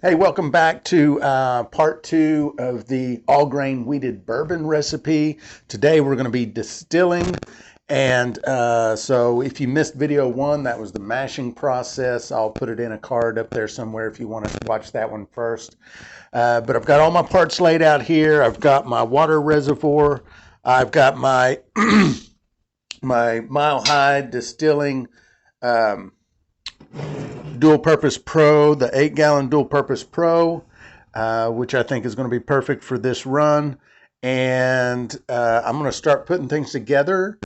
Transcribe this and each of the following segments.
Hey, welcome back to part two of the all grain wheated bourbon recipe. Today we're going to be distilling. And so if you missed video one, that was the mashing process. I'll put it in a card up there somewhere if you want to watch that one first. But I've got all my parts laid out here. I've got my water reservoir. I've got my, my Mile High distilling Dual Purpose Pro, the 8-gallon Dual Purpose Pro, which I think is going to be perfect for this run. And I'm going to start putting things together.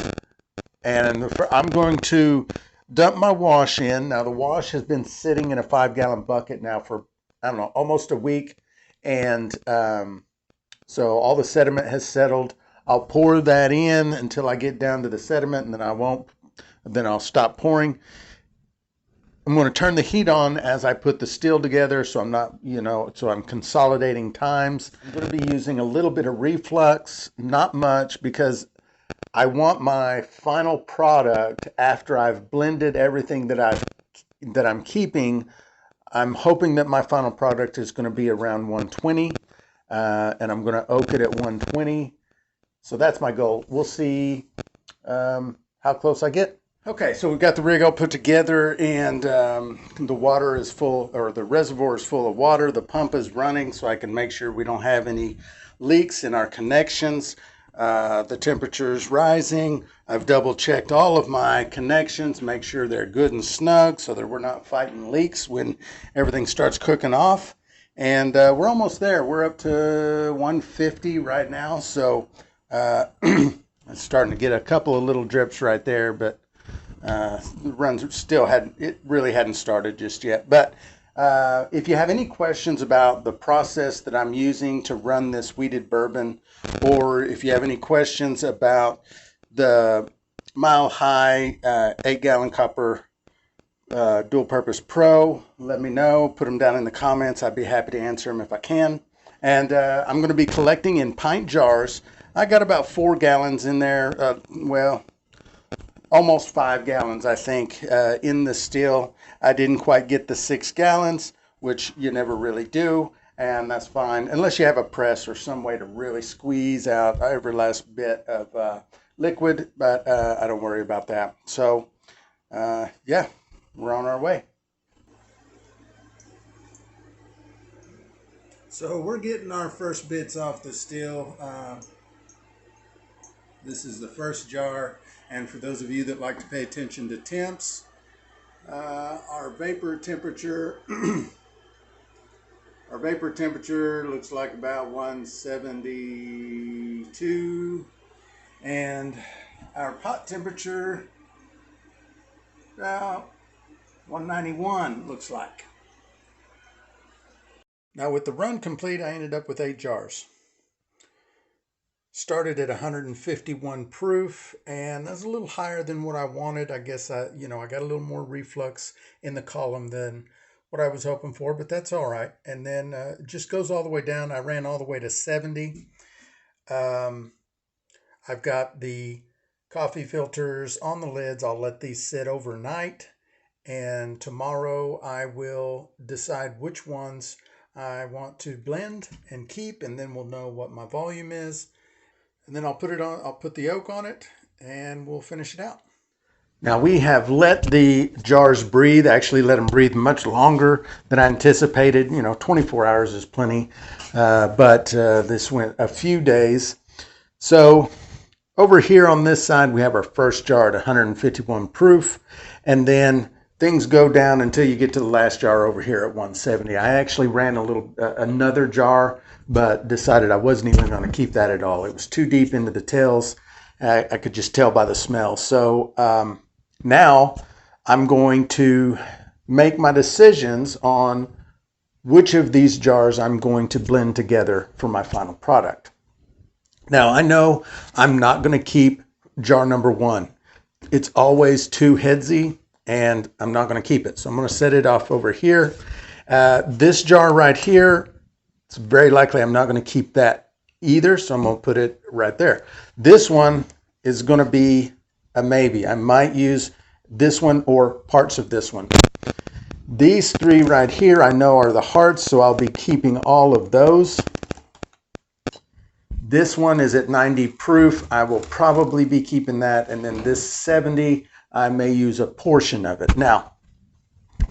And I'm going to dump my wash in. Now, the wash has been sitting in a 5-gallon bucket now for, I don't know, almost a week. And so all the sediment has settled. I'll pour that in until I get down to the sediment, and then I'll stop pouring. I'm going to turn the heat on as I put the still together, so I'm not, so I'm consolidating times. I'm going to be using a little bit of reflux, not much, because I want my final product after I've blended everything that I'm keeping. I'm hoping that my final product is going to be around 120, and I'm going to oak it at 120. So that's my goal. We'll see how close I get. Okay, so we've got the rig all put together, and the water is full, or the reservoir is full of water. The pump is running, so I can make sure we don't have any leaks in our connections. The temperature is rising. I've double checked all of my connections, make sure they're good and snug so that we're not fighting leaks when everything starts cooking off. And we're almost there. We're up to 150 right now, so it's starting to get a couple of little drips right there, but the runs still really hadn't started just yet. But if you have any questions about the process that I'm using to run this wheated bourbon, or if you have any questions about the Mile High 8-gallon copper Dual Purpose Pro, let me know. Put them down in the comments. I'd be happy to answer them if I can. And I'm going to be collecting in pint jars. I got about 4 gallons in there. Almost 5 gallons, I think, in the still. I didn't quite get the 6 gallons, which you never really do, and that's fine, unless you have a press or some way to really squeeze out every last bit of liquid, but I don't worry about that. So, yeah, we're on our way. So we're getting our first bits off the still. This is the first jar. And for those of you that like to pay attention to temps, our vapor temperature, looks like about 172, and our pot temperature about 191 looks like. Now with the run complete, I ended up with 8 jars. Started at 151 proof, and that's a little higher than what I wanted. I guess I got a little more reflux in the column than what I was hoping for, but that's all right. And then it just goes all the way down. I ran all the way to 70. I've got the coffee filters on the lids. I'll let these sit overnight, and tomorrow I will decide which ones I want to blend and keep, and then we'll know what my volume is. And then I'll put the oak on it, and we'll finish it out. Now we have let the jars breathe, actually let them breathe much longer than I anticipated. 24 hours is plenty, but this went a few days. So over here on this side, we have our first jar at 151 proof, and then things go down until you get to the last jar over here at 170. I actually ran another jar, but decided I wasn't even going to keep that at all. It was too deep into the tails. I could just tell by the smell. So now I'm going to make my decisions on which of these jars I'm going to blend together for my final product. Now I know I'm not going to keep jar number 1. It's always too headsy, and I'm not going to keep it. So I'm going to set it off over here. This jar right here, it's very likely I'm not going to keep that either, so I'm going to put it right there. This one is going to be a maybe. I might use this one or parts of this one. These three right here I know are the hearts, so I'll be keeping all of those. This one is at 90 proof. I will probably be keeping that. And then this 70, I may use a portion of it. Now,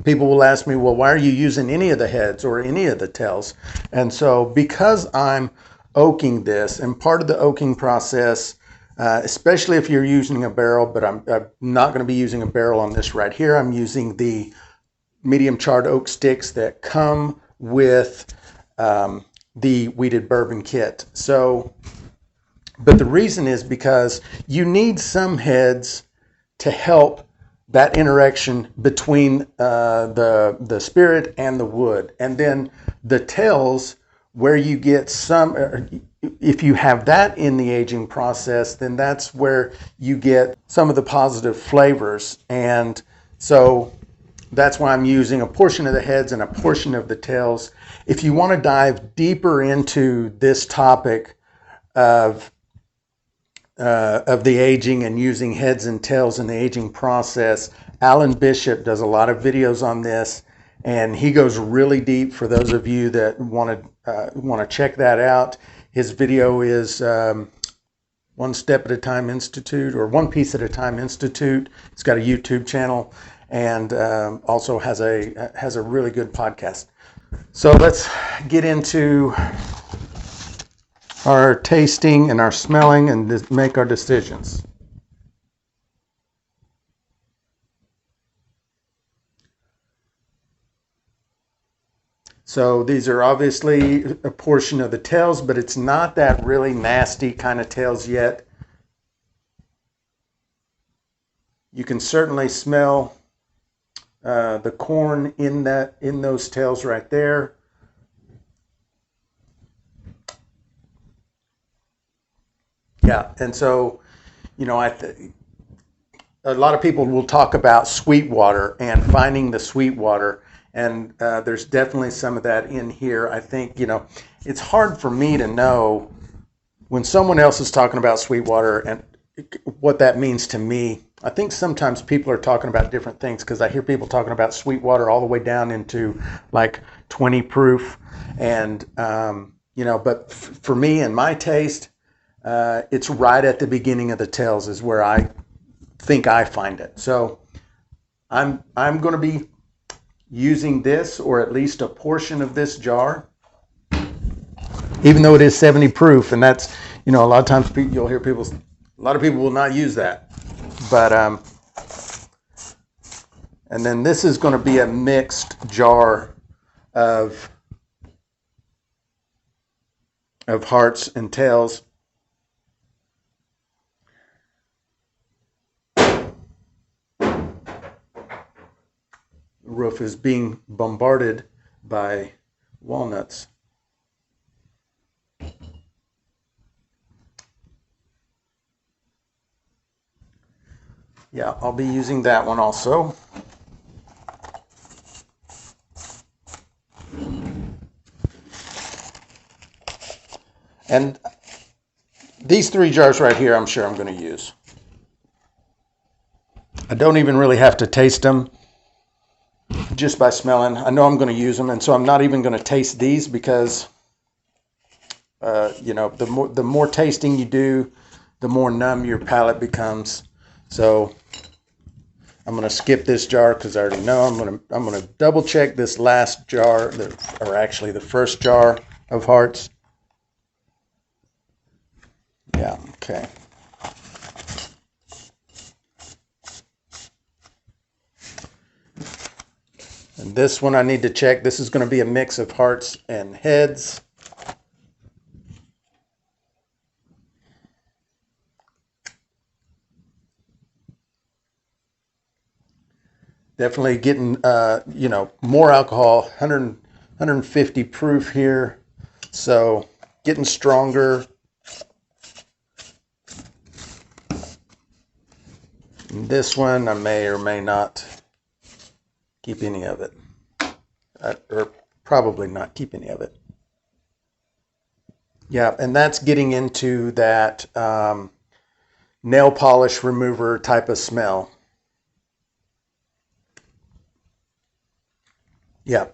people will ask me, well, why are you using any of the heads or any of the tails? And so because I'm oaking this, and part of the oaking process, especially if you're using a barrel, but I'm not going to be using a barrel on this right here. I'm using the medium charred oak sticks that come with the wheated bourbon kit. So, but the reason is because you need some heads to help that interaction between the spirit and the wood. And then the tails, where you get some, if you have that in the aging process, then that's where you get some of the positive flavors. And so that's why I'm using a portion of the heads and a portion of the tails. If you want to dive deeper into this topic of the aging and using heads and tails in the aging process, Alan Bishop does a lot of videos on this, and he goes really deep. For those of you that want to check that out, his video is One Step at a Time Institute, or One Piece at a Time Institute. He's got a YouTube channel, and also has a really good podcast. So let's get into our tasting and our smelling and make our decisions. So these are obviously a portion of the tails, but it's not that really nasty kind of tails yet. You can certainly smell the corn in those tails right there. Yeah, and so, you know, a lot of people will talk about sweet water and finding the sweet water, and there's definitely some of that in here. I think, you know, it's hard for me to know when someone else is talking about sweet water and what that means to me. I think sometimes people are talking about different things, because I hear people talking about sweet water all the way down into like 20 proof, and you know, but for me and my taste, it's right at the beginning of the tails is where I think I find it. So I'm going to be using this, or at least a portion of this jar, even though it is 70 proof. And that's, you know, a lot of times you'll hear a lot of people will not use that. But and then this is going to be a mixed jar of hearts and tails. The roof is being bombarded by walnuts. Yeah, I'll be using that one also. And these three jars right here, I'm sure I'm going to use. I don't even really have to taste them just by smelling. I know I'm going to use them, and so I'm not even going to taste these, because you know, the more tasting you do, the more numb your palate becomes. So I'm going to skip this jar because I already know. I'm going to double check this last jar, or actually the first jar of hearts. Yeah, okay. And this one I need to check. This is going to be a mix of hearts and heads. Definitely getting, you know, more alcohol, 150 proof here. So getting stronger. And this one, I may or may not keep any of it. Or probably not keep any of it. Yeah, and that's getting into that nail polish remover type of smell. Yeah.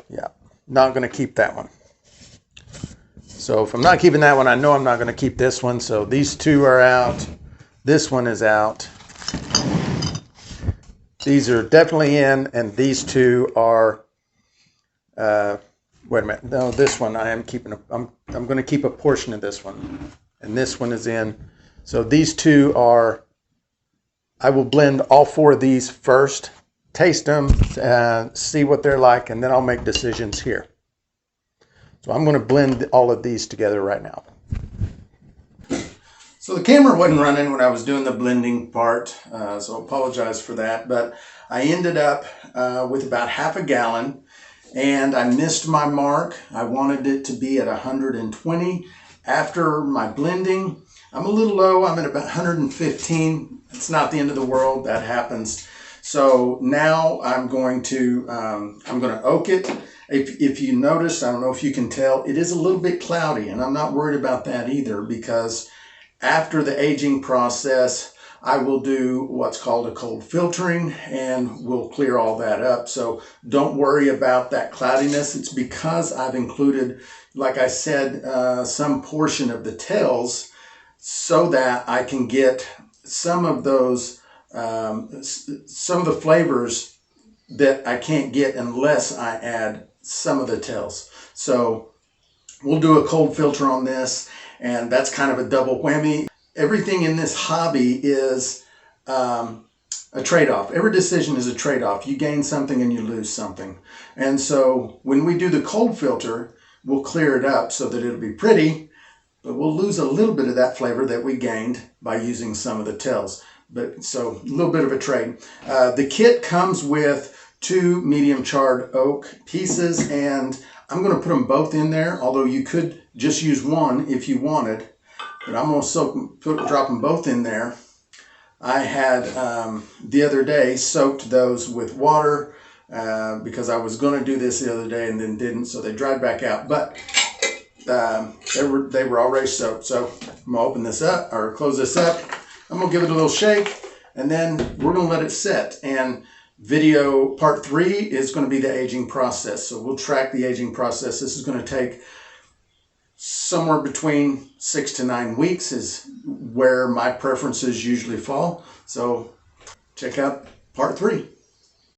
Yeah. Not going to keep that one. So if I'm not keeping that one, I know I'm not going to keep this one. So these two are out. This one is out. These are definitely in, and these two are, wait a minute. No, this one I am keeping, I'm going to keep a portion of this one. And this one is in. So these two are, I will blend all four of these first, taste them, see what they're like, and then I'll make decisions here. So I'm going to blend all of these together right now. So the camera wasn't running when I was doing the blending part, so I apologize for that. But I ended up with about half a gallon, and I missed my mark. I wanted it to be at 120. After my blending, I'm a little low. I'm at about 115. It's not the end of the world. That happens. So now I'm going to oak it. If you notice, I don't know if you can tell, it is a little bit cloudy, and I'm not worried about that either, because after the aging process, I will do what's called a cold filtering, and we'll clear all that up. So don't worry about that cloudiness. It's because I've included, like I said, some portion of the tails so that I can get some of those, some of the flavors that I can't get unless I add some of the tails. So we'll do a cold filter on this, and that's kind of a double whammy. Everything in this hobby is a trade-off. Every decision is a trade-off. You gain something and you lose something. And so when we do the cold filter, we'll clear it up so that it'll be pretty, but we'll lose a little bit of that flavor that we gained by using some of the tails. But so a little bit of a trade. The kit comes with 2 medium charred oak pieces, and I'm going to put them both in there, although you could just use one if you wanted. But I'm going to drop them both in there. I had, the other day, soaked those with water because I was going to do this the other day and then didn't, so they dried back out. But they were already soaked. So I'm going to open this up, or close this up. I'm going to give it a little shake, and then we're going to let it set. And video part 3 is going to be the aging process. So we'll track the aging process. This is going to take somewhere between 6 to 9 weeks is where my preferences usually fall. So check out part 3.